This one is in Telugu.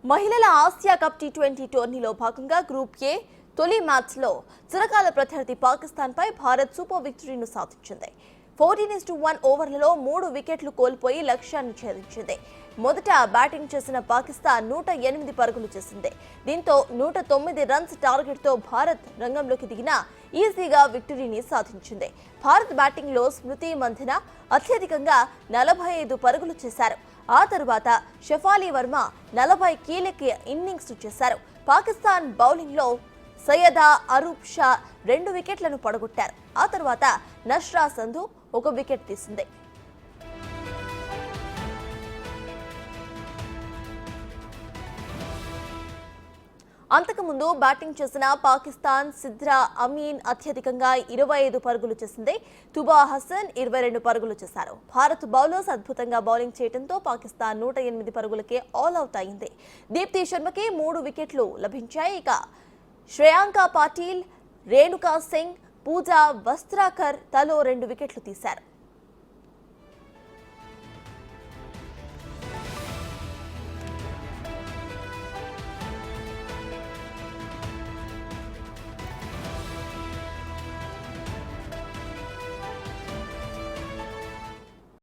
మహిళల ఆసియా కప్ టీ20 టోర్నీలో భాగంగా గ్రూప్ ఏ తొలి మ్యాచ్లో చిరకాల ప్రత్యర్థి పాకిస్తాన్పై భారత్ సూపర్ విక్టరీని సాధించింది. 14-1 ఓవర్లలో 3 వికెట్లు కోల్పోయి లక్ష్యాన్ని ఛేదించింది. మొదట బ్యాటింగ్ చేసిన పాకిస్తాన్ 108 పరుగులు చేసింది. దీంతో 109 రన్స్ టార్గెట్తో భారత్ రంగంలోకి దిగినా ఈజీగా విక్టరీని సాధించింది. భారత్ బ్యాటింగ్లో స్మృతి మంథన అత్యధికంగా 45 పరుగులు చేశారు. ఆ తర్వాత షఫాలి వర్మ 40 కీలక ఇన్నింగ్స్ చేశారు. పాకిస్తాన్ బౌలింగ్లో సయ్యదా అరూబ్ షా 2 వికెట్లను పడగొట్టారు. ఆ తర్వాత నష్రా సంధు 1 వికెట్ తీసింది. అంతకుముందు బ్యాటింగ్ చేసిన పాకిస్తాన్ సిద్రా అమీన్ అత్యధికంగా 25 పరుగులు చేసింది. తుబా హసన్ 22 పరుగులు చేశారు. భారత్ బౌలర్స్ అద్భుతంగా బౌలింగ్ చేయడంతో పాకిస్తాన్ 108 పరుగులకే ఆల్ అవుట్ అయింది. దీప్తి శర్మకి 3 వికెట్లు లభించాయి. ఇక శ్రేయాంక పాటిల్, రేణుకా సింగ్, పూజా వస్త్రాకర్ తలో 2 వికెట్లు తీశారు.